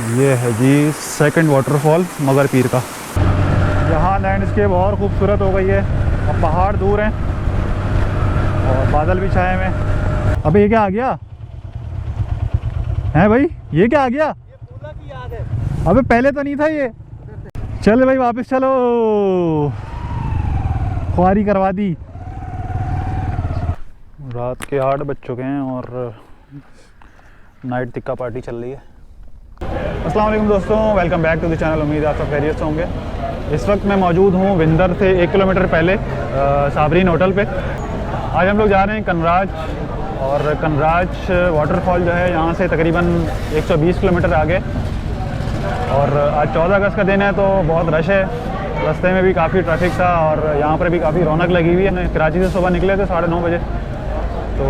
ये है जी second waterfall मगर पीर का। यहाँ लैंडस्केप और खूबसूरत हो गई है। अब पहाड़ दूर हैं और बादल भी छाए हुए हैं। अबे ये क्या आ गया है भाई? ये क्या आ गया? ये फूला की याद है। अबे पहले तो नहीं था ये। चल भाई वापस चलो, ख्वारी करवा दी। रात के 8 बज चुके हैं और नाइट टिक्का पार्टी चल रही है। अस्सलाम वालेकुम दोस्तों, welcome back to the channel. उम्मीद है आप सब खैरियत से होंगे। इस वक्त मैं मौजूद हूँ विंदर से 1 किलोमीटर पहले साबरीन होटल पे। आज हम लोग जा रहे हैं कनराज, और कनराज वाटरफॉल जो है यहाँ से तकरीबन 120 किलोमीटर आगे। और आज 14 अगस्त का दिन है तो बहुत रश है, रास्ते में भी काफ़ी ट्रैफिक था और यहाँ पर भी काफ़ी रौनक लगी हुई है। कराची से सुबह निकले थे 9:30 बजे, तो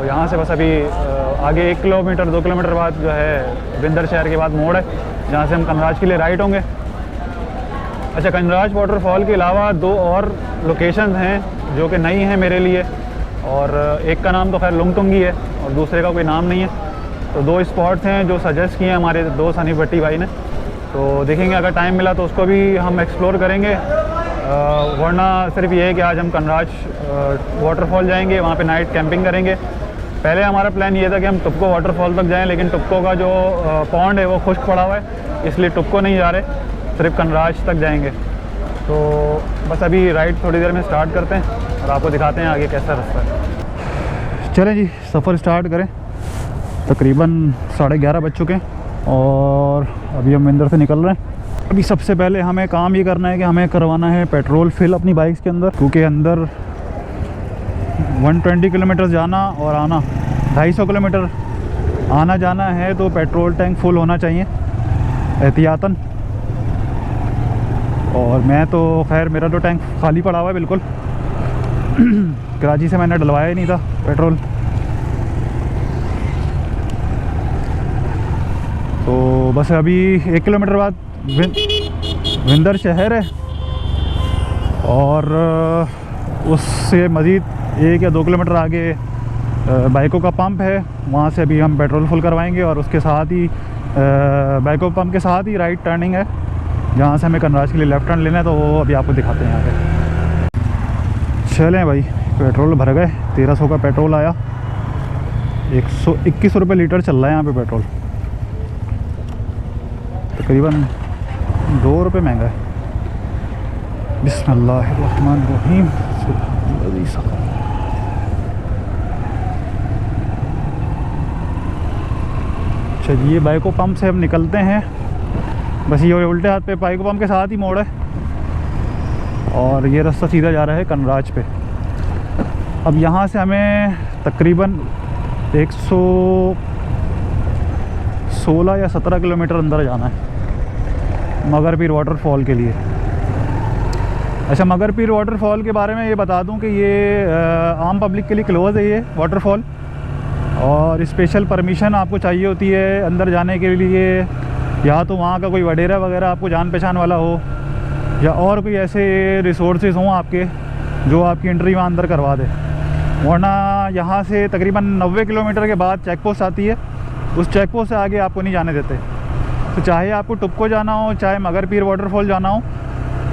यहाँ से बस अभी आगे 1 किलोमीटर 2 किलोमीटर बाद जो है विंदर शहर के बाद मोड़ है, जहाँ से हम कनराज के लिए राइट होंगे। अच्छा, कनराज वाटरफॉल के अलावा 2 और लोकेशंस हैं जो कि नई हैं मेरे लिए, और एक का नाम तो खैर लुंगतुंगी है और दूसरे का कोई नाम नहीं है। तो 2 स्पॉट्स हैं जो सजेस्ट किए हैं हमारे दोस्त हनीफ भट्टी भाई ने, तो देखेंगे अगर टाइम मिला तो उसको भी हम एक्सप्लोर करेंगे। वरना सिर्फ ये है कि आज हम कनराज वाटरफॉल जाएंगे, वहाँ पे नाइट कैंपिंग करेंगे। पहले हमारा प्लान ये था कि हम टुपको वाटरफॉल तक जाएं, लेकिन टुपको का जो पॉन्ड है वो खुश्क पड़ा हुआ है, इसलिए टुपको नहीं जा रहे, सिर्फ कनराज तक जाएंगे। तो बस अभी राइड थोड़ी देर में स्टार्ट करते हैं और आपको दिखाते हैं आगे कैसा रास्ता है। चलें जी, सफ़र स्टार्ट करें। तकरीबन 11:30 बज चुके हैं और अभी हम विंदर से निकल रहे हैं। अभी सबसे पहले हमें काम ये करना है कि हमें करवाना है पेट्रोल फिल अपनी बाइक्स के अंदर, क्योंकि अंदर 120 किलोमीटर जाना और आना, 250 किलोमीटर आना जाना है, तो पेट्रोल टैंक फुल होना चाहिए एहतियातन। और मैं तो खैर मेरा तो टैंक खाली पड़ा हुआ है बिल्कुल। कराची से मैंने डलवाया ही नहीं था पेट्रोल। तो बस अभी 1 किलोमीटर बाद विंदर शहर है और उससे मज़ीद 1 या 2 किलोमीटर आगे बाइकों का पंप है, वहाँ से अभी हम पेट्रोल फुल करवाएंगे। और उसके साथ ही बाइकों पंप के साथ ही राइट टर्निंग है, जहाँ से हमें कनराज के लिए लेफ़्ट टर्न लेना है, तो वो अभी आपको दिखाते हैं आगे। चलें भाई, पेट्रोल भर गए। 1300 का पेट्रोल आया, 121 रुपये लीटर चल रहा है यहाँ पे पेट्रोल, तकरीबन 2 रुपये महंगा है। बिस्मिल्लाहिर्रहमानिर्रहीम। चलिए बाइको पंप से हम निकलते हैं। बस ये उल्टे हाथ पे बाइको पंप के साथ ही मोड़ है और ये रास्ता सीधा जा रहा है कनराज पे। अब यहाँ से हमें तकरीबन 116 या 17 किलोमीटर अंदर जाना है मगर पीर वाटरफॉल के लिए। अच्छा, मगर पीर वाटरफॉल के बारे में ये बता दूं कि ये आम पब्लिक के लिए क्लोज़ है ये वाटरफॉल, और स्पेशल परमिशन आपको चाहिए होती है अंदर जाने के लिए, या तो वहाँ का कोई वडेरा वगैरह आपको जान पहचान वाला हो, या और कोई ऐसे रिसोर्सेज हों आपके जो आपकी एंट्री वहाँ अंदर करवा दे। वरना यहाँ से तकरीबन 90 किलोमीटर के बाद चेक पोस्ट आती है, उस चेक पोस्ट से आगे आपको नहीं जाने देते। तो चाहे आपको टुपको जाना हो, चाहे मगर पीर वाटरफॉल जाना हो,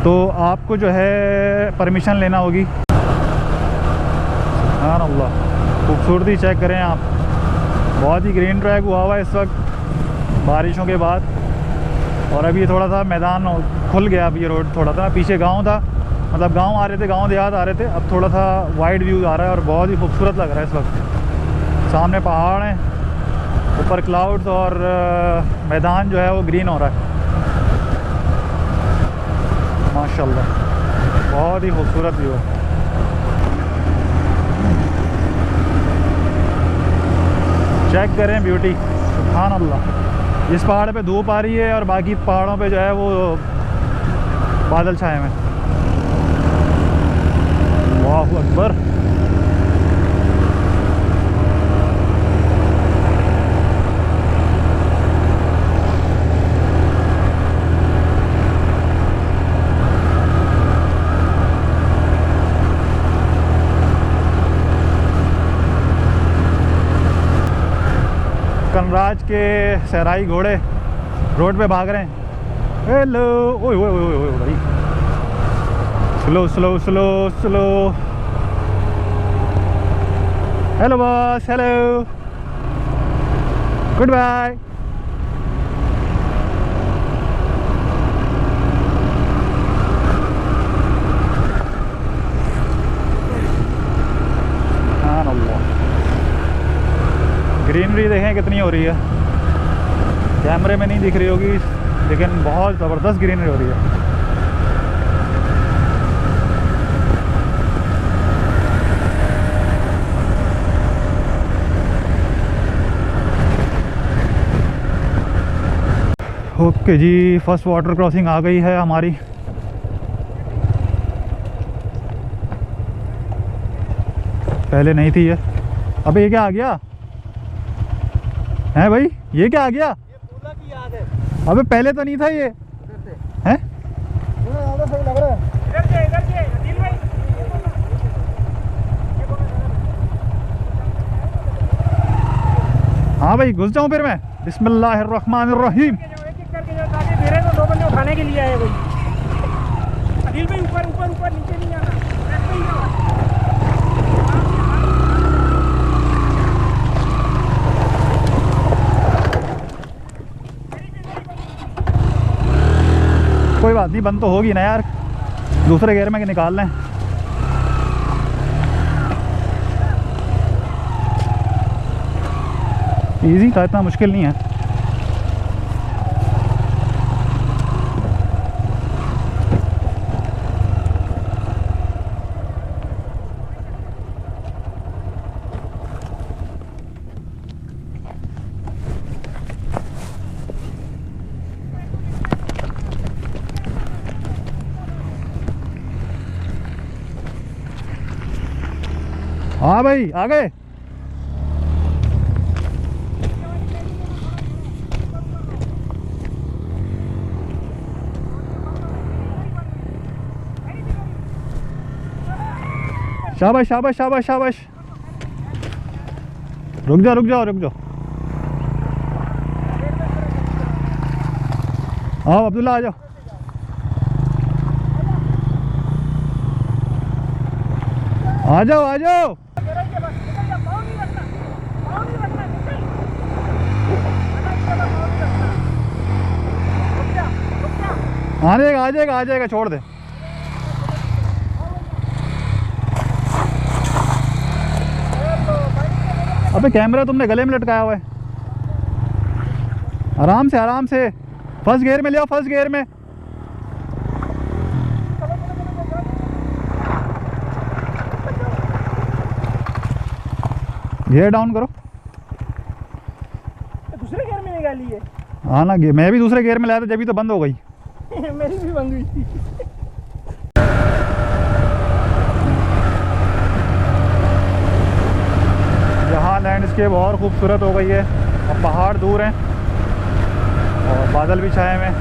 तो आपको जो है परमिशन लेना होगी। सुभान अल्लाह, खूबसूरती चेक करें आप। बहुत ही ग्रीन ट्रैक हुआ हुआ है इस वक्त बारिशों के बाद, और अभी ये थोड़ा सा मैदान खुल गया। अब ये रोड थोड़ा सा पीछे गांव था, मतलब गांव आ रहे थे, गांव देहात आ रहे थे, अब थोड़ा सा वाइड व्यू आ रहा है और बहुत ही खूबसूरत लग रहा है इस वक्त। सामने पहाड़ हैं, ऊपर क्लाउड्स, और मैदान जो है वो ग्रीन हो रहा है माशाल्लाह। बहुत ही खूबसूरत व्यू है। चेक करें ब्यूटी, सुभान अल्लाह। इस पहाड़ पे धूप आ रही है और बाकी पहाड़ों पे जो है वो बादल छाए हुए हैं। अल्लाहु अकबर। कनराज के सहराई घोड़े रोड पे भाग रहे हैं। हेलो, ओए ओए ओए ओए भाई, slow slow slow slow. Hello boss, hello, good bye. Greenery देखें कितनी हो रही है, कैमरे में नहीं दिख रही होगी लेकिन बहुत ज़बरदस्त ग्रीनरी हो रही है। ओके जी, फर्स्ट वाटर क्रॉसिंग आ गई है हमारी। पहले नहीं थी ये। अबे ये क्या आ गया है भाई, ये क्या आ गया? ये फूला की याद है। अबे पहले तो नहीं था ये, हैं? सही लग रहा है। इधर से अदिल भाई, हाँ भाई घुस जाऊँ फिर मैं। बिस्मिल्लाहिर्रहमानिर्रहीम। एक एक करके जाओ ताकि धीरे तो 2 बंदे उठाने के लिए आए भाई। अदिल भाई ऊपर ऊपर ऊपर, नीचे नहीं आना, ऐसे ही जाओ। कोई बात नहीं, बंद तो होगी ना यार, दूसरे गेयर में निकाल लें। इजी था, इतना मुश्किल नहीं है। हाँ भाई आ गए। शाबाश शाबाश शाबाश शाबाश। रुक जाओ रुक जाओ रुक जाओ। आओ अब्दुल्ला आ जाओ। आ जाओ आ जाओ। आ जाएगा छोड़ दे। अबे कैमरा तुमने गले में लटकाया हुआ है। आराम से आराम से, फर्स्ट गियर में ले आओ, फर्स्ट गियर में। गियर डाउन करो। दूसरे गियर में निकाली है। हाँ ना, मैं भी दूसरे गियर में लाया था, जब भी तो बंद हो गई। मेरी भी बंद हुई थी। यहाँ लैंडस्केप और खूबसूरत हो गई है। अब पहाड़ दूर हैं और बादल भी छाए हुए हैं,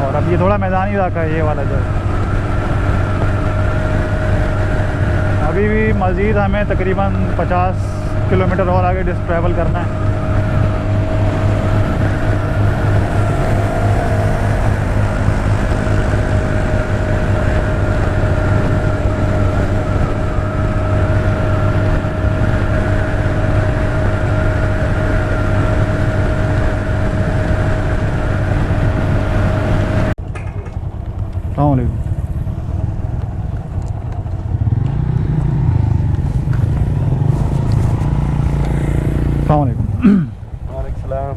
और अब ये थोड़ा मैदानी इलाका है ये वाला जो। अभी भी मज़ीद हमें तकरीबन 50 किलोमीटर और आगे ट्रैवल करना है।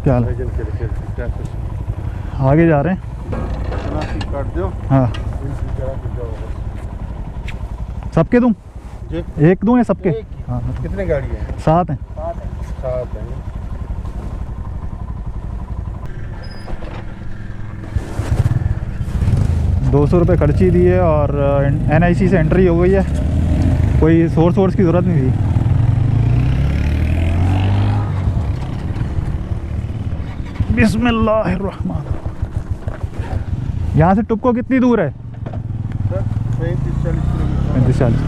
क्या हाल है? आगे जा रहे हैं। काट दो। हाँ सबके दूँ? एक दूँ या सबके? हाँ कितने गाड़ी है? 7 हैं। 7 हैं। ₹200 खर्ची दी है और NIC से एंट्री हो गई है, कोई सोर्स की ज़रूरत नहीं थी। बिस्मिल्लाहिर्रहमान। यहाँ से टुपको कितनी दूर है? 35-40 किलोमीटर। 35-40।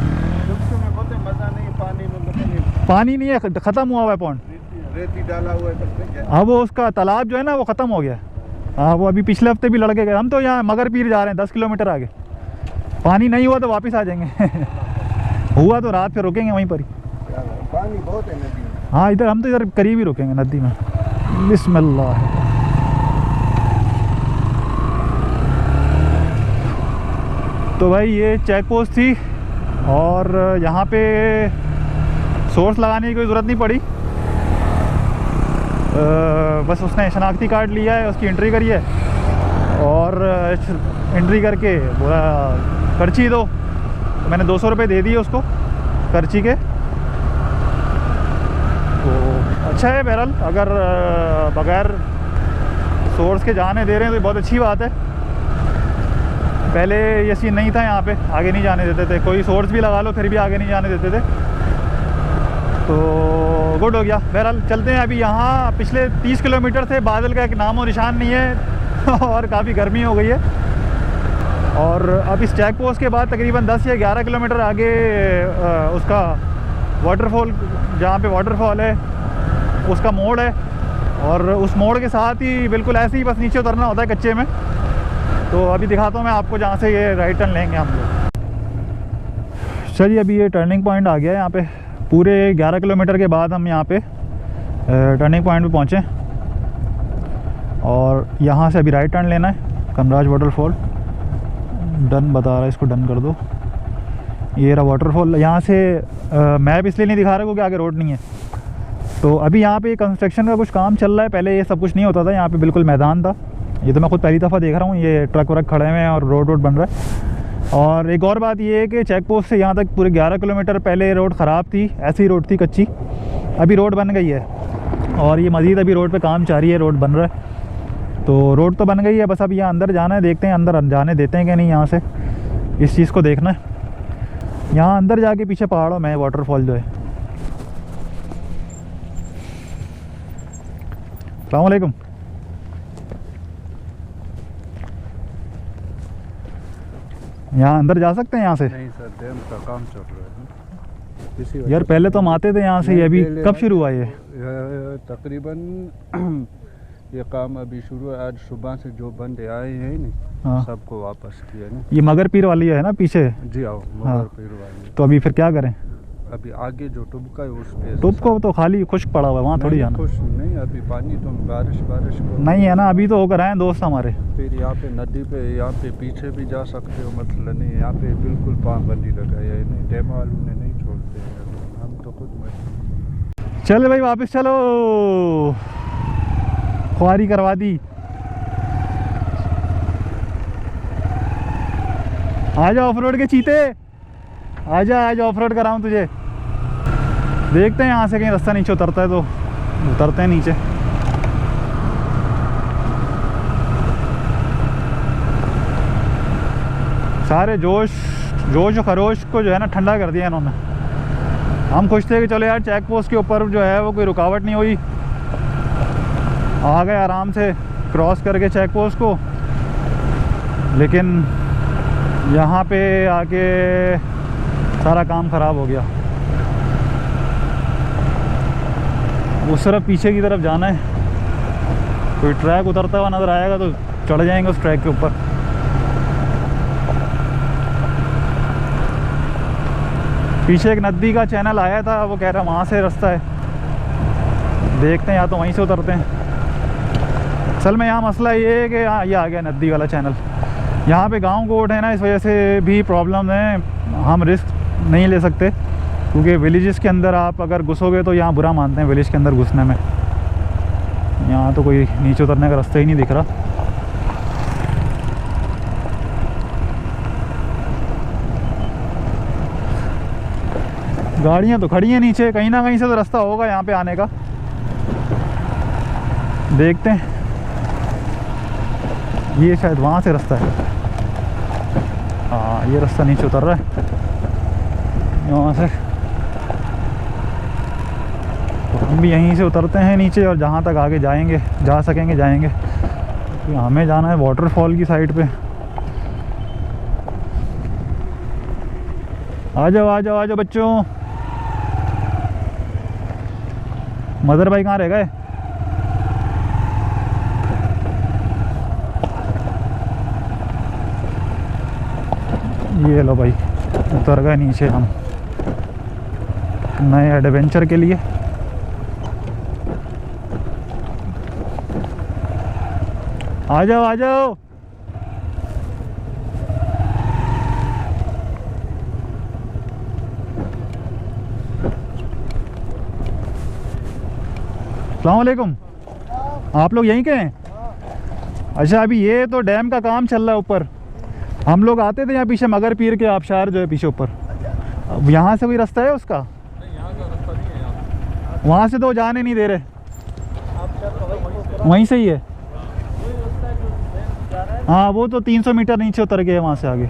मज़ा नहीं, पानी में पानी नहीं है, ख़त्म हुआ हुआ है पॉन्ड। रेती डाला हुआ है तब क्या। हाँ वो उसका तालाब जो है ना वो ख़त्म हो गया। हाँ वो अभी पिछले हफ्ते भी लड़के गए। हम तो यहाँ मगर पीर जा रहे हैं 10 किलोमीटर आगे। पानी नहीं हुआ तो वापस आ जाएंगे हुआ तो रात फिर रुकेंगे वहीं पर ही। पानी बहुत है नदी में। हाँ इधर हम तो इधर करीब ही रुकेंगे नदी में। बिस्मिल्लाह। तो भाई ये चेक पोस्ट थी और यहाँ पे सोर्स लगाने की कोई ज़रूरत नहीं पड़ी। बस उसने शनाख्ती कार्ड लिया है, उसकी एंट्री करी है और एंट्री करके बोला पर्ची दो। तो मैंने 200 रुपये दे दिए उसको पर्ची के। तो अच्छा है बहरहाल, अगर बगैर सोर्स के जाने दे रहे हैं तो बहुत अच्छी बात है। पहले ये सीन नहीं था, यहाँ पे आगे नहीं जाने देते थे। कोई सोर्स भी लगा लो फिर भी आगे नहीं जाने देते थे। तो गुड हो गया। बहरहाल चलते हैं। अभी यहाँ पिछले 30 किलोमीटर से बादल का एक नामो निशान नहीं है और काफ़ी गर्मी हो गई है। और अब इस चेक पोस्ट के बाद तकरीबन 10 या 11 किलोमीटर आगे उसका वाटरफॉल, जहाँ पे वाटरफॉल है उसका मोड़ है। और उस मोड़ के साथ ही बिल्कुल ऐसे ही बस नीचे उतरना होता है कच्चे में। तो अभी दिखाता हूँ मैं आपको जहाँ से ये राइट टर्न लेंगे हम लोग। चलिए अभी ये टर्निंग पॉइंट आ गया है। यहाँ पे पूरे 11 किलोमीटर के बाद हम यहाँ पे टर्निंग पॉइंट पे पहुँचे और यहाँ से अभी राइट टर्न लेना है। कमराज वाटरफॉल डन बता रहा है, इसको डन कर दो। ये रहा वाटरफॉल। यहाँ से मैप इसलिए नहीं दिखा रहा क्योंकि आगे रोड नहीं है। तो अभी यहाँ पे कंस्ट्रक्शन का कुछ काम चल रहा है। पहले ये सब कुछ नहीं होता था, यहाँ पे बिल्कुल मैदान था। ये तो मैं खुद पहली दफ़ा देख रहा हूँ, ये ट्रक व्रक खड़े हुए हैं और रोड बन रहा है। और एक और बात ये है कि चेक पोस्ट से यहाँ तक पूरे 11 किलोमीटर पहले रोड ख़राब थी, ऐसी रोड थी कच्ची। अभी रोड बन गई है और ये मज़ीद अभी रोड पे काम जारी है, रोड बन रहा है। तो रोड तो बन गई है, बस अब यहाँ अंदर जाना है। देखते हैं अंदर जाने देते हैं कि नहीं। यहाँ से इस चीज़ को देखना है। यहाँ अंदर जाके पीछे पहाड़ों में वाटरफॉल जो है। अस्सलाम वालेकुम। यहाँ अंदर जा सकते हैं यहाँ से? नहीं सर, डैम का काम चल रहा है इसी यार पहले तो हम आते थे यहाँ से। ये अभी कब शुरू हुआ ये? तकरीबन ये काम अभी शुरू है। आज सुबह से जो बंदे आए हैं नहीं, हाँ। सबको वापस किया ना। ये मगर पीर वाली है ना पीछे? जी आओ हाँ। मगर पीर वाली। तो अभी फिर क्या करें? अभी आगे जो टुबका है उस पे। टुब को तो खाली खुश्क पड़ा हुआ है, वहाँ थोड़ी जाना। खुश नहीं, अभी पानी तो बारिश को नहीं है ना, अभी तो होकर आए हैं दोस्त हमारे। फिर यहाँ पे नदी पे, यहाँ पे पीछे भी जा सकते हो, मतलब नहीं यहाँ पे बिल्कुल पाबंदी लगाई है। नहीं डैम वालों ने नहीं छोड़ते हैं, हम तो खुद मत। चल भाई वापस चलो, ख्वारी करवा दी। आजा ऑफ रोड के चीते, आजा आज ऑफ रोड कराऊँ तुझे। देखते हैं यहाँ से कहीं रास्ता नीचे उतरता है तो उतरते हैं नीचे। सारे जोश और खरोश को जो है ना ठंडा कर दिया इन्होंने। हम खुश थे कि चलो यार चेक पोस्ट के ऊपर जो है वो कोई रुकावट नहीं हुई, आ गए आराम से क्रॉस करके चेक पोस्ट को। लेकिन यहाँ पे आके सारा काम ख़राब हो गया। उस तरफ पीछे की तरफ जाना है, कोई ट्रैक उतरता हुआ नज़र आएगा तो चढ़ जाएंगे उस ट्रैक के ऊपर। पीछे एक नदी का चैनल आया था, वो कह रहा वहाँ से रास्ता है। देखते हैं या तो वहीं से उतरते हैं। असल में यहाँ मसला ये है कि ये आ गया नदी वाला चैनल। यहाँ पे गांव कोर्ट है ना, इस वजह से भी प्रॉब्लम है। हम रिस्क नहीं ले सकते क्योंकि विलेजेस के अंदर आप अगर घुसोगे तो यहाँ बुरा मानते हैं विलेज के अंदर घुसने में। यहाँ तो कोई नीचे उतरने का रास्ता ही नहीं दिख रहा। गाड़ियाँ तो खड़ी हैं नीचे, कहीं ना कहीं से तो रास्ता होगा यहाँ पे आने का। देखते हैं, ये शायद वहाँ से रास्ता है। हाँ ये रास्ता नीचे उतर रहा है यहाँ से। तो हम भी यहीं से उतरते हैं नीचे और जहाँ तक आगे जाएंगे जा सकेंगे जाएंगे। तो हमें जाना है वाटरफॉल की साइड पे। आ जाओ आ जाओ आ जाओ बच्चों। मदर भाई कहाँ रह गए? ये लो भाई, उतर गए नीचे हम नए एडवेंचर के लिए। आ जाओ आ जाओ। अस्सलाम वालेकुम। आप लोग यहीं के हैं? अच्छा, अभी ये तो डैम का काम चल रहा है ऊपर। हम लोग आते थे यहाँ पीछे मगर पीर के आबशार जो है पीछे ऊपर। अब यहाँ से कोई रास्ता है उसका? वहाँ से तो जाने नहीं दे रहे। वहीं से ही है? हाँ, वो तो 300 मीटर नीचे उतर गए वहाँ से आगे।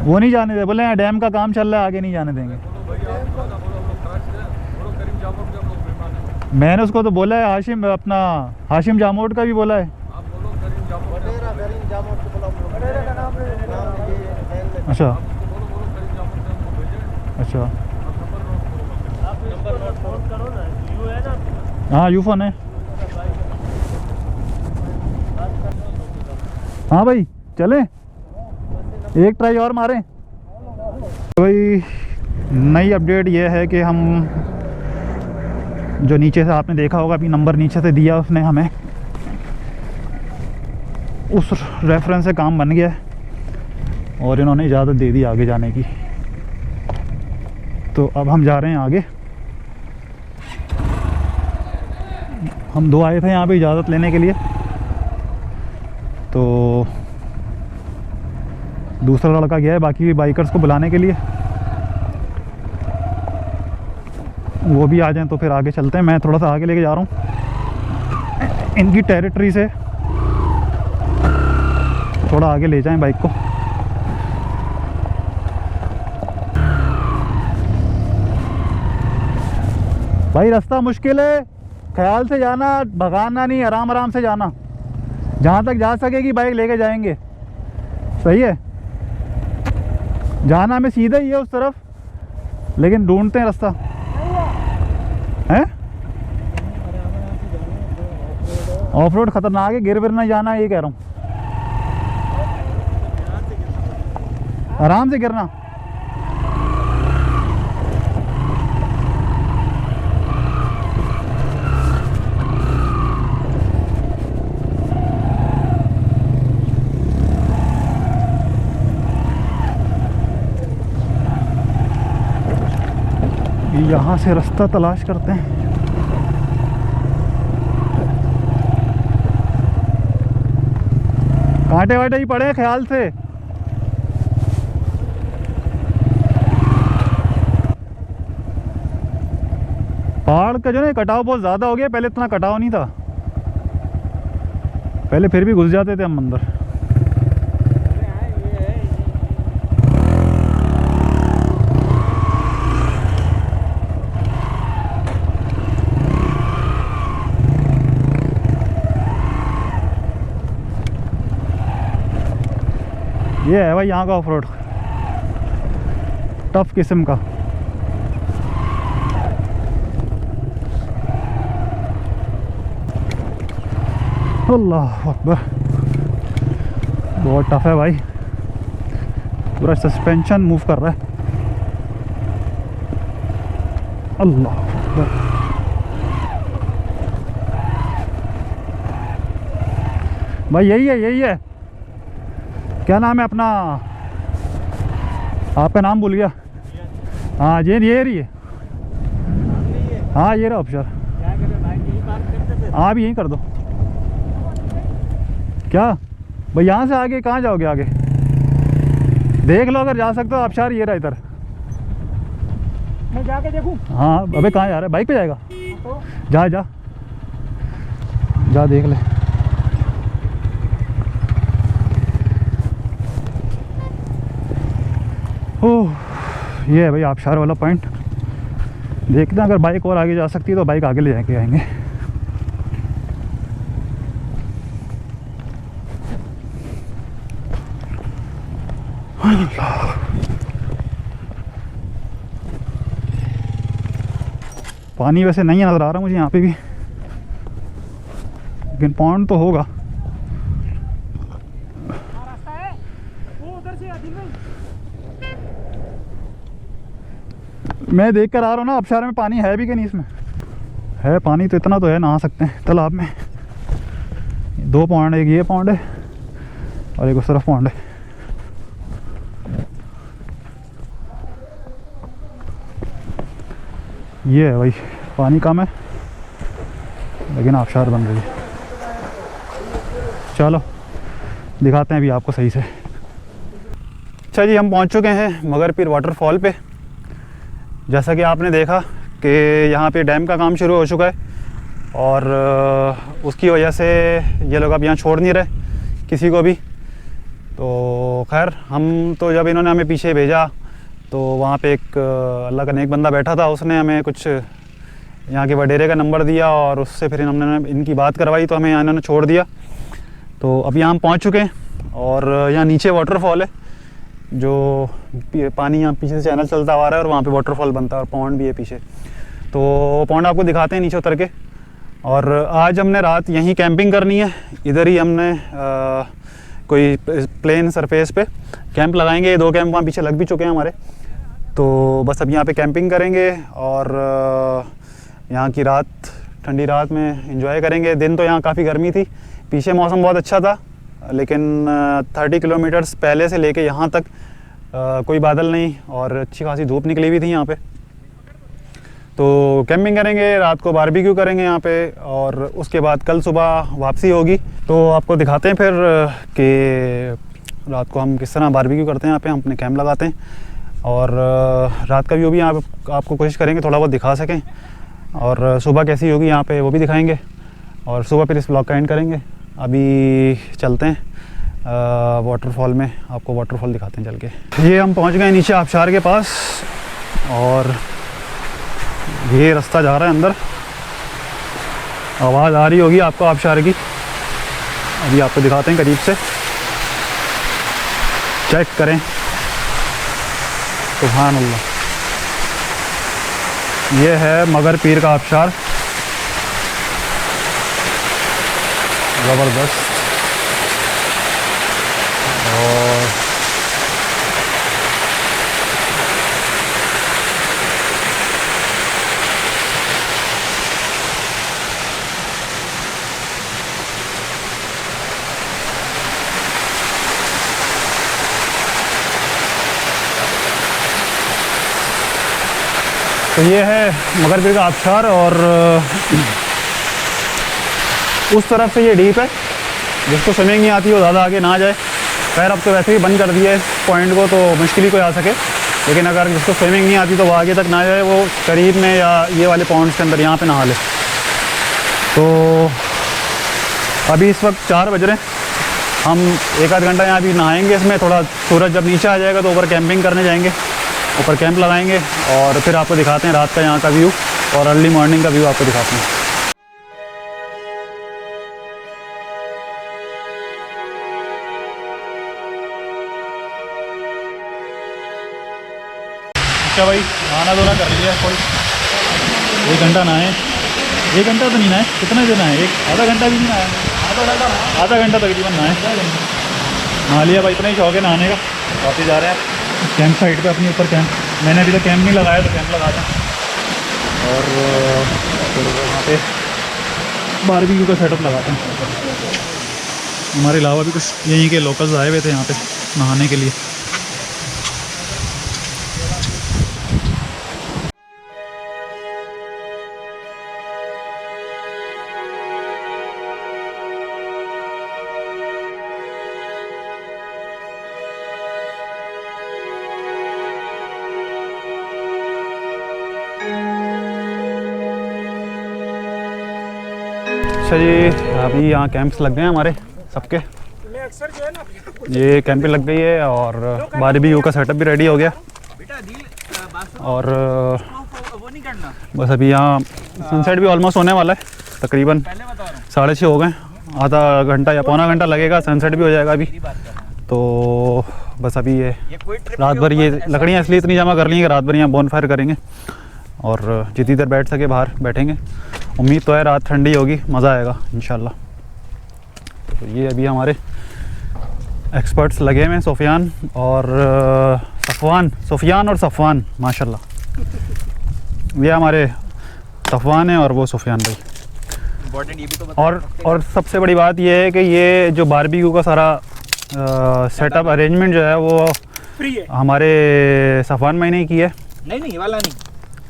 वो नहीं जाने दे, बोले यहाँ डैम का काम चल रहा है, आगे नहीं जाने देंगे। मैंने उसको तो बोला है, हाशिम जामोट का भी बोला है। अच्छा अच्छा, हाँ यूफोन है। हाँ भाई चलें, एक ट्राई और मारें। तो भाई नई अपडेट ये है कि हम जो नीचे से आपने देखा होगा, अभी नंबर नीचे से दिया उसने हमें, उस रेफरेंस से काम बन गया है और इन्होंने इजाज़त दे दी आगे जाने की। तो अब हम जा रहे हैं आगे। हम दो आए थे यहाँ पे इजाज़त लेने के लिए, तो दूसरा लड़का गया है बाकी भी बाइकर्स को बुलाने के लिए। वो भी आ जाएं तो फिर आगे चलते हैं। मैं थोड़ा सा आगे लेके जा रहा हूँ, इनकी टेरिटरी से थोड़ा आगे ले जाएं बाइक को। भाई रास्ता मुश्किल है, ख्याल से जाना, भगाना नहीं, आराम आराम से जाना। जहाँ तक जा सकेगी बाइक लेके जाएंगे, सही है। जाना हमें सीधा ही है उस तरफ, लेकिन ढूंढते हैं रास्ता है। ऑफ रोड खतरनाक है, गिर विर ना जाना, ये कह रहा हूँ। आराम से गिरना। यहाँ से रास्ता तलाश करते हैं। कांटे वाटे ही पड़े हैं ख्याल से। पहाड़ का जो है कटाव बहुत ज़्यादा हो गया, पहले इतना कटाव नहीं था, पहले फिर भी घुस जाते थे हम अंदर। ये है भाई यहाँ का ऑफ रोड, टफ किस्म का। अल्लाह अकबर, बहुत टफ है भाई, पूरा सस्पेंशन मूव कर रहा है। अल्लाह अकबर, भाई यही है। क्या नाम है अपना? आपका नाम भूल गया। हाँ ये रही है। हाँ ये रहा ऑप्शन। हाँ भी यहीं कर दो। क्या भाई, यहाँ से आगे कहाँ जाओगे? आगे देख लो, अगर जा सकते हो आबशार ये रहा इधर। मैं जाके देखूं? हाँ अबे कहाँ जा रहा है? बाइक पे जाएगा? तो जा देख ले। ओह, ये है भाई आबशार वाला पॉइंट। देखते हैं अगर बाइक और आगे जा सकती है तो बाइक आगे ले जाके आएंगे। पानी वैसे नहीं नज़र आ रहा मुझे यहाँ पे भी, लेकिन पॉन्ड तो होगा। रास्ता है वो उधर से आदिल भाई। मैं देख कर आ रहा हूँ ना आबशार में पानी है भी कि नहीं। इसमें है पानी तो इतना तो है, नहा सकते हैं तालाब में। 2 पॉन्ड, एक ये पॉन्ड है और एक उस तरफ पॉन्ड है। ये है भाई, पानी कम है लेकिन आबशार बन रही है। चलो दिखाते हैं अभी आपको सही से। अच्छा जी, हम पहुंच चुके हैं मगर पीर वाटरफॉल पे। जैसा कि आपने देखा कि यहाँ पे डैम का काम शुरू हो चुका है और उसकी वजह से ये लोग अब यहाँ छोड़ नहीं रहे किसी को भी। तो खैर, हम तो जब इन्होंने हमें पीछे भेजा तो वहाँ पे एक अल्लाह का नेक बंदा बैठा था, उसने हमें कुछ यहाँ के वडेरे का नंबर दिया और उससे फिर हमने इनकी बात करवाई तो हमें यहाँ इन्होंने छोड़ दिया। तो अभी यहाँ हम पहुँच चुके हैं और यहाँ नीचे वाटरफॉल है, जो पानी यहाँ पीछे से चैनल चलता आ रहा है और वहाँ पे वाटरफॉल बनता है और पॉन्ड भी है पीछे। तो पॉन्ड आपको दिखाते हैं नीचे उतर के। और आज हमने रात यहीं कैंपिंग करनी है। इधर ही हमने कोई प्लेन सरफेस पे कैंप लगाएंगे। 2 कैंप वहाँ पीछे लग भी चुके हैं हमारे। तो बस अब यहाँ पे कैंपिंग करेंगे और यहाँ की रात, ठंडी रात में एंजॉय करेंगे। दिन तो यहाँ काफ़ी गर्मी थी, पीछे मौसम बहुत अच्छा था, लेकिन 30 किलोमीटर्स पहले से लेके यहाँ तक कोई बादल नहीं और अच्छी खासी धूप निकली हुई थी यहाँ पे। तो कैंपिंग करेंगे, रात को बारबेक्यू करेंगे यहाँ पे और उसके बाद कल सुबह वापसी होगी। तो आपको दिखाते हैं फिर कि रात को हम किस तरह बारबेक्यू करते हैं। यहाँ पे हम अपने कैंप लगाते हैं और रात का व्यू भी यहाँ आपको कोशिश करेंगे थोड़ा बहुत दिखा सकें और सुबह कैसी होगी यहाँ पे वो भी दिखाएंगे और सुबह फिर इस ब्लॉग का एंड करेंगे। अभी चलते हैं वाटरफॉल में, आपको वाटरफॉल दिखाते हैं चल के। ये हम पहुँच गए नीचे आबशार के पास और ये रास्ता जा रहा है अंदर। आवाज़ आ रही होगी आपको आबशार की, अभी आपको दिखाते हैं करीब से, चेक करें। सुभान अल्लाह, ये है मगर पीर का आबशार, ज़बरदस्त। और तो ये है मगर पीर का आबशार और उस तरफ से ये डीप है। जिसको स्विमिंग नहीं आती वो ज़्यादा आगे ना जाए। खैर अब तो वैसे ही बंद कर दिया है पॉइंट को, तो मुश्किल ही कोई आ सके, लेकिन अगर जिसको स्विमिंग नहीं आती तो वो आगे तक ना जाए, वो करीब में या ये वाले पॉइंट्स के अंदर यहाँ पे नहा ले। तो अभी इस वक्त 4 बज रहे हैं, हम 1 आध घंटा यहाँ भी नहाएंगे इसमें। थोड़ा सूरज जब नीचे आ जाएगा तो ऊपर कैंपिंग करने जाएंगे, ऊपर कैंप लगाएंगे और फिर आपको दिखाते हैं रात का यहाँ का व्यू और अर्ली मॉर्निंग का व्यू आपको दिखाते हैं। अच्छा भाई, नहाना धोना कर लिया कोई 1 घंटा नहाए। 1 घंटा तो नहीं नहाए, कितने दिन नहाए? आधा घंटा भी नहीं नहाया, आधा घंटा तकरीबन नहाए। नहा लिया भाई, इतना ही शौक है नहाने का। वापस जा रहे हैं कैंप साइट पे अपनी ऊपर कैंप। मैंने अभी तक कैंप नहीं लगाया तो कैंप लगाते हैं और फिर वहाँ पे बारबेक्यू का सेटअप लगाते हैं। हमारे अलावा भी कुछ यहीं के लोकल्स आए हुए थे यहाँ पे नहाने के लिए। अच्छा जी, अभी यहाँ कैंप्स लग गए हैं हमारे सबके। मैं अक्सर जो है ना, ये कैंपें लग गई है और बारबेक्यू का सेटअप भी रेडी हो गया। और बस अभी यहाँ सनसेट भी ऑलमोस्ट होने वाला है, तकरीबन 6:30 हो गए। आधा घंटा या पौना घंटा लगेगा, सनसेट भी हो जाएगा अभी। तो बस अभी ये रात भर ये लकड़ियाँ इसलिए इतनी जमा कर ली हैं कि रात भर यहाँ बोनफायर करेंगे। और जितनी देर बैठ सके बाहर बैठेंगे। उम्मीद तो है रात ठंडी होगी, मज़ा आएगा इंशाल्लाह। तो ये अभी हमारे एक्सपर्ट्स लगे हुए हैं, सुफियान और सफ़वान माशाल्लाह। ये हमारे सफ़वान है और वो सुफियान भाई। और सबसे बड़ी बात ये है कि ये जो बारबेक्यू का सारा सेटअप अरेंजमेंट जो है वो फ्री है। हमारे सफ़वान भाई ने की है। नहीं ये वाला नहीं,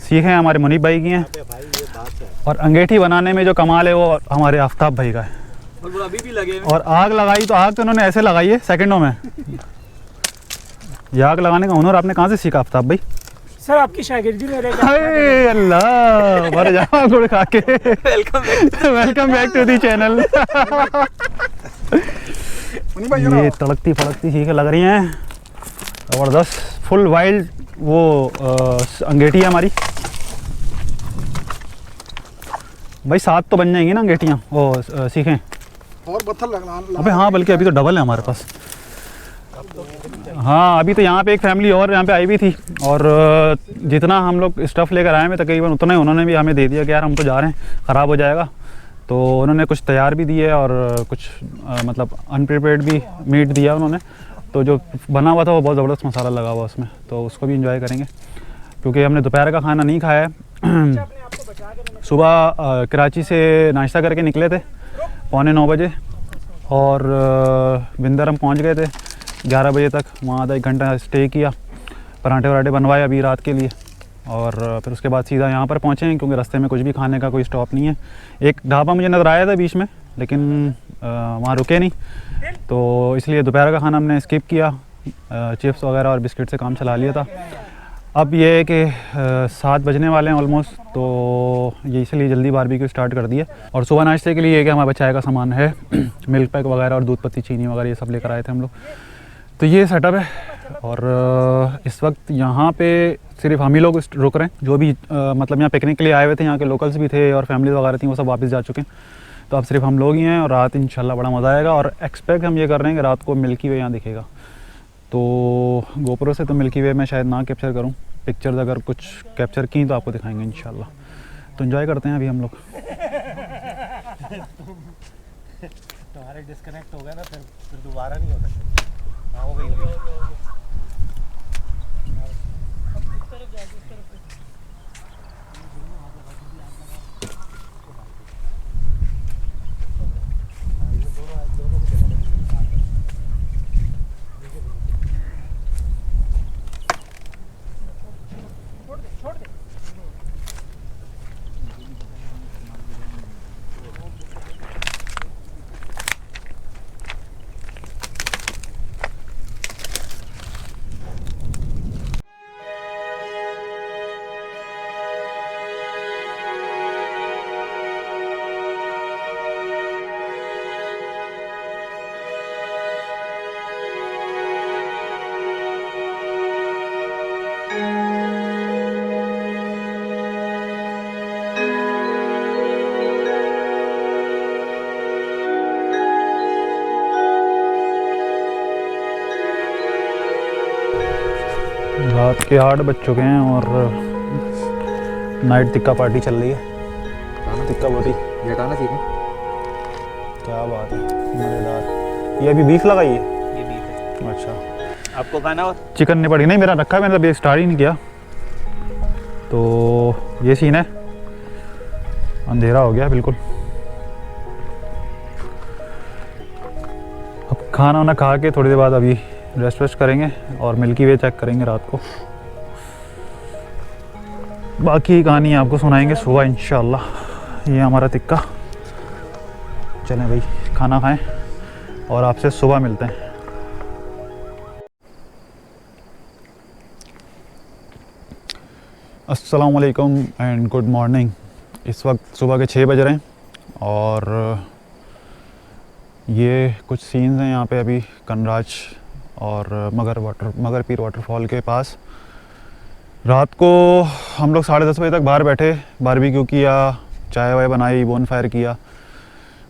सीखे हैं हमारे मुनीब भाई की हैं। और अंगीठी बनाने में जो कमाल है वो हमारे आफ्ताब भाई का है। और अभी भी लगे और आग लगाई तो आग तो उन्होंने ऐसे लगाई है सेकंडों में। ये आग लगाने का हुनर आपने कहाँ से सीखा आफ्ताब भाई? सर आपकी शागिर्दी में रहेगा। हाय अल्लाह, मर जाओ गुड़ खा के। Welcome back to the channel. ये तड़कती फड़कती चीज़ें लग रही हैं ज़बरदस्त, फुल वाइल्ड वो अंगेठी है हमारी भाई। 7 तो बन जाएंगी ना अंगेठियाँ वो सीखें और पत्थर लगना। अबे हाँ, बल्कि अभी तो डबल है हमारे पास। हाँ, अभी तो यहाँ पे एक फैमिली और यहाँ पे आई भी थी और जितना हम लोग स्टफ़ लेकर आए हैं तकरीबन उतना ही उन्होंने भी हमें दे दिया कि यार हम तो जा रहे हैं, ख़राब हो जाएगा। तो उन्होंने कुछ तैयार भी दिए और कुछ मतलब अनप्रिपेयर्ड भी मीट दिया उन्होंने। तो जो बना हुआ था वो बहुत ज़बरदस्त मसाला लगा हुआ उसमें, तो उसको भी इंजॉय करेंगे क्योंकि हमने दोपहर का खाना नहीं खाया है। सुबह कराची से नाश्ता करके निकले थे 8:45 बजे और बिंदर हम पहुँच गए थे 11 बजे तक। वहाँ आधा 1 घंटा स्टे किया, पराठे वराठे बनवाए अभी रात के लिए और फिर उसके बाद सीधा यहाँ पर पहुँचे हैं क्योंकि रास्ते में कुछ भी खाने का कोई स्टॉप नहीं है। एक ढाबा मुझे नज़र आया था बीच में लेकिन वहाँ रुके नहीं, तो इसलिए दोपहर का खाना हमने स्किप किया। चिप्स वगैरह और बिस्किट से काम चला लिया था। अब ये है कि 7 बजने वाले हैं ऑलमोस्ट, तो ये इसलिए जल्दी बारबेक्यू स्टार्ट कर दिया। और सुबह नाश्ते के लिए ये कि हमारे चाय का सामान है मिल्क पैक वगैरह और दूध पत्ती चीनी वगैरह ये सब लेकर आए थे हम लोग। तो ये सेटअप है और इस वक्त यहाँ पे सिर्फ हम ही लोग रुक रहे हैं। जो भी मतलब यहाँ पिकनिक के लिए आए हुए थे, यहाँ के लोकल्स भी थे और फैमिली वगैरह थी, वो सब वापस जा चुके हैं। तो अब सिर्फ हम लोग ही हैं और रात इंशाल्लाह बड़ा मज़ा आएगा। और एक्सपेक्ट हम ये कर रहे हैं कि रात को मिल्की वे यहाँ दिखेगा। तो गोप्रो से तो मिल्की वे मैं शायद ना कैप्चर करूँ, पिक्चर्स अगर कुछ कैप्चर की तो आपको दिखाएंगे इंशाल्लाह। तो एंजॉय करते हैं अभी हम लोग। तुम्हारे डिस्कनेक्ट हो गया ना, फिर दोबारा नहीं हो सकता। हाँ, हो गई। रात के 8 बज चुके हैं और नाइट टिक्का पार्टी चल रही है। टिक्का बोटी ये हटाना चाहिए। क्या बात है, मज़ेदार। ये अभी बीफ लगाई है? ये बीफ है। अच्छा, आपको खाना और चिकन नहीं पड़ी? नहीं, मेरा रखा है, मैंने अभी स्टार्ट ही नहीं किया। तो ये सीन है, अंधेरा हो गया बिल्कुल। अब खाना वाना खा के थोड़ी देर बाद अभी रेस्ट वेस्ट करेंगे और मिल्की वे चेक करेंगे रात को। बाकी कहानी आपको सुनाएंगे सुबह इंशाल्लाह। ये हमारा टिक्का। चलें भाई खाना खाएं और आपसे सुबह मिलते हैं। अस्सलाम वालेकुम एंड गुड मॉर्निंग। इस वक्त सुबह के 6 बज रहे हैं और ये कुछ सीन्स हैं यहाँ पे अभी कनराज और मगर पीर वाटरफॉल के पास। रात को हम लोग 10:30 बजे तक बाहर बैठे, बारबेक्यू किया, चाय वाय बनाई, बोन फायर किया।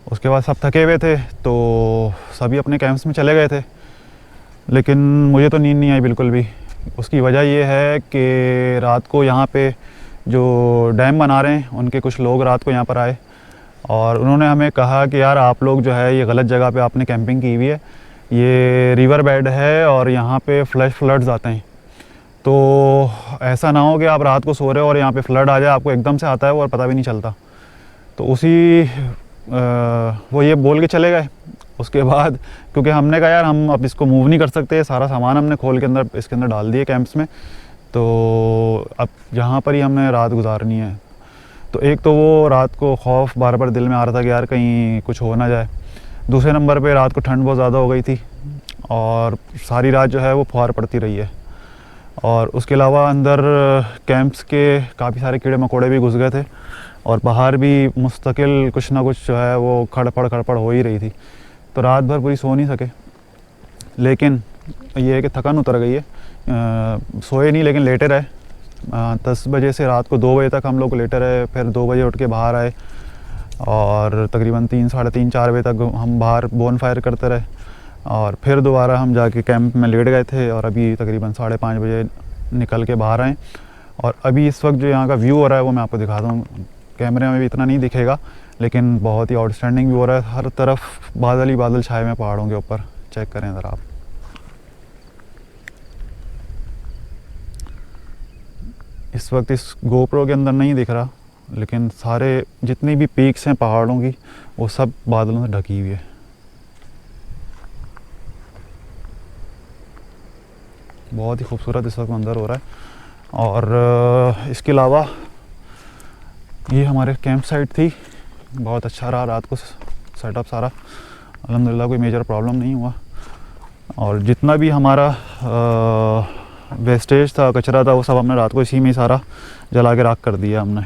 उसके बाद सब थके हुए थे तो सभी अपने कैंप्स में चले गए थे, लेकिन मुझे तो नींद नहीं आई बिल्कुल भी। उसकी वजह ये है कि रात को यहाँ पे जो डैम बना रहे हैं उनके कुछ लोग रात को यहाँ पर आए और उन्होंने हमें कहा कि यार आप लोग जो है ये गलत जगह पे आपने कैंपिंग की हुई है, ये रिवर बेड है और यहाँ पे फ्लड्स आते हैं, तो ऐसा ना हो कि आप रात को सो रहे हो और यहाँ पे फ्लड आ जाए, आपको एकदम से आता है और पता भी नहीं चलता। तो वो ये बोल के चले गए। उसके बाद क्योंकि हमने कहा यार हम अब इसको मूव नहीं कर सकते, सारा सामान हमने खोल के अंदर इसके अंदर डाल दिए कैंप्स में, तो अब यहाँ पर ही हमने रात गुजारनी है। तो एक तो वो रात को खौफ बार बार दिल में आ रहा था कि यार कहीं कुछ हो ना जाए, दूसरे नंबर पे रात को ठंड बहुत ज़्यादा हो गई थी और सारी रात जो है वो फुहार पड़ती रही है, और उसके अलावा अंदर कैंप्स के काफ़ी सारे कीड़े मकोड़े भी घुस गए थे और बाहर भी मुस्तकिल कुछ ना कुछ जो है वो खड़पड़ हो ही रही थी। तो रात भर पूरी सो नहीं सके, लेकिन ये है कि थकान उतर गई है। सोए नहीं लेकिन लेटे रहे। 10 बजे से रात को 2 बजे तक हम लोग लेटे रहे, फिर 2 बजे उठ के बाहर आए और तकरीबन 3, साढ़े 3, 4 बजे तक हम बाहर बोन फायर करते रहे और फिर दोबारा हम जाके कैंप में लेट गए थे और अभी तकरीबन 5:30 बजे निकल के बाहर आए। और अभी इस वक्त जो यहाँ का व्यू हो रहा है वो मैं आपको दिखाता हूँ। कैमरे में भी इतना नहीं दिखेगा लेकिन बहुत ही आउटस्टैंडिंग व्यू हो रहा है। हर तरफ बादल ही बादल छाए हुए हैं पहाड़ों के ऊपर, चेक करें ज़रा आप। इस वक्त इस गोप्रो के अंदर नहीं दिख रहा, लेकिन सारे जितनी भी पीक्स हैं पहाड़ों की वो सब बादलों से ढकी हुई है। बहुत ही खूबसूरत इस वक्त मंजर हो रहा है। और इसके अलावा ये हमारे कैंप साइट थी, बहुत अच्छा रहा रात को सेटअप सारा, अल्हम्दुलिल्लाह कोई मेजर प्रॉब्लम नहीं हुआ। और जितना भी हमारा वेस्टेज था, कचरा था, वो सब हमने रात को इसी में सारा जला के राख कर दिया हमने।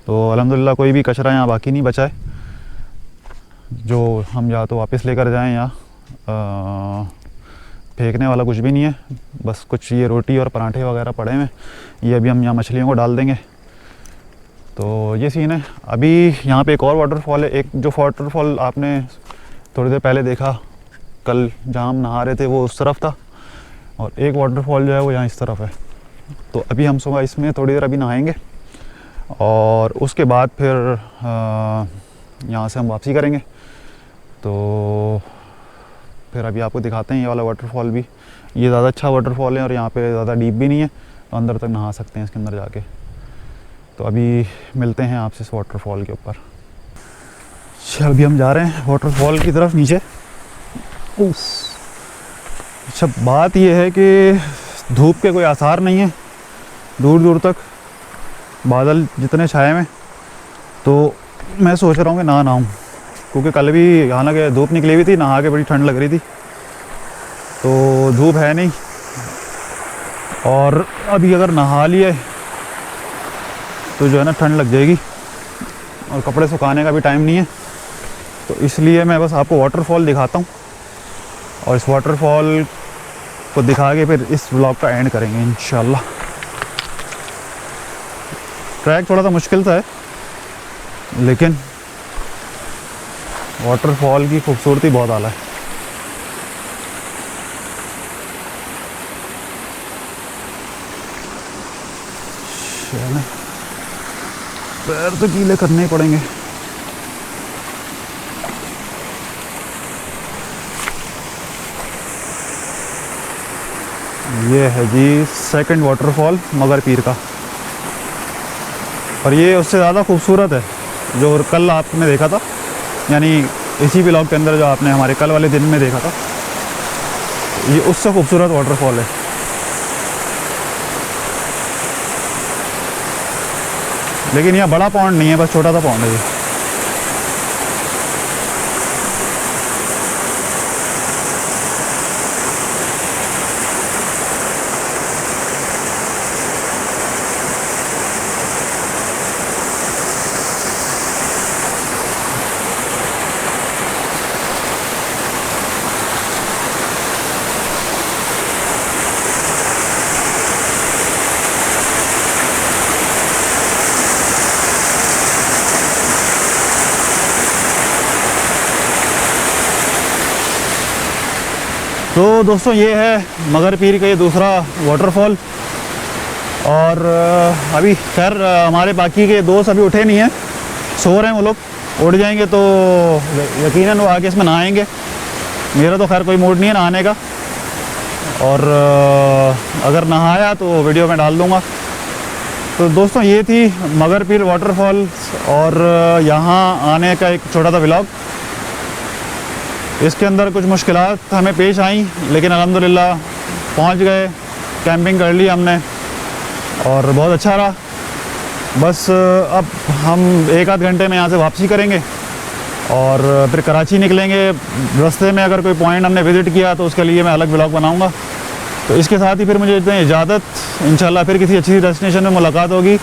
तो अल्हम्दुलिल्लाह कोई भी कचरा यहाँ बाकी नहीं बचा है जो हम या तो वापस लेकर जाएं या फेंकने वाला कुछ भी नहीं है। बस कुछ ये रोटी और पराठे वगैरह पड़े हैं, ये अभी हम यहाँ मछलियों को डाल देंगे। तो ये सीन है। अभी यहाँ पे एक और वाटरफॉल है, एक जो वाटरफॉल आपने थोड़ी देर पहले देखा कल जहाँ हम नहा रहे थे वो उस तरफ था, और एक वाटरफॉल जो है वो यहाँ इस तरफ है। तो अभी हम सुबह इसमें थोड़ी देर अभी नहाएंगे और उसके बाद फिर यहाँ से हम वापसी करेंगे। तो फिर अभी आपको दिखाते हैं ये वाला वाटरफॉल भी। ये ज़्यादा अच्छा वाटरफॉल है और यहाँ पे ज़्यादा डीप भी नहीं है, तो अंदर तक नहा सकते हैं इसके अंदर जाके। तो अभी मिलते हैं आपसे इस वाटरफॉल के ऊपर। चल अभी हम जा रहे हैं वाटरफॉल की तरफ नीचे। अच्छा बात यह है कि धूप के कोई आसार नहीं है दूर दूर तक, बादल जितने छाए में। तो मैं सोच रहा हूँ कि ना नहाऊँ, क्योंकि कल भी हालांकि धूप निकली हुई थी, नहा के बड़ी ठंड लग रही थी, तो धूप है नहीं। और अभी अगर नहा लिए तो जो है ना ठंड लग जाएगी और कपड़े सुखाने का भी टाइम नहीं है। तो इसलिए मैं बस आपको वाटरफॉल दिखाता हूँ और इस वाटरफॉल को दिखा के फिर इस व्लॉग का एंड करेंगे इंशाल्लाह। ट्रैक थोड़ा सा मुश्किल सा है, लेकिन वाटरफॉल की खूबसूरती बहुत आला है। पैर तो गीले करने ही पड़ेंगे। ये है जी सेकंड वाटरफॉल मगर पीर का, और ये उससे ज़्यादा खूबसूरत है जो कल आपने देखा था, यानी इसी व्लॉग के अंदर जो आपने हमारे कल वाले दिन में देखा था, ये उससे खूबसूरत वाटरफॉल है। लेकिन यह बड़ा पॉन्ड नहीं है, बस छोटा सा पॉन्ड है ये। तो दोस्तों ये है मगर पीर का ये दूसरा वाटरफॉल, और अभी खैर हमारे बाकी के दोस्त अभी उठे नहीं हैं, सो रहे हैं वो लोग। उठ जाएंगे तो यकीनन वो आगे इसमें नहाएंगे। मेरा तो खैर कोई मूड नहीं है नहाने का, और अगर नहाया तो वीडियो में डाल दूँगा। तो दोस्तों ये थी मगर पीर वाटरफॉल्स और यहाँ आने का एक छोटा सा व्लॉग। इसके अंदर कुछ मुश्किलात हमें पेश आई, लेकिन अल्हम्दुलिल्लाह पहुँच गए, कैंपिंग कर ली हमने और बहुत अच्छा रहा। बस अब हम 1 आध घंटे में यहाँ से वापसी करेंगे और फिर कराची निकलेंगे। रास्ते में अगर कोई पॉइंट हमने विज़िट किया तो उसके लिए मैं अलग व्लॉग बनाऊँगा। तो इसके साथ ही फिर मुझे दें इजाज़त, इंशाल्लाह फिर किसी अच्छी डेस्टिनेशन में मुलाकात होगी।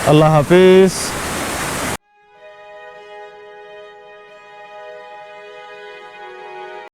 अल्लाह हाफिज़।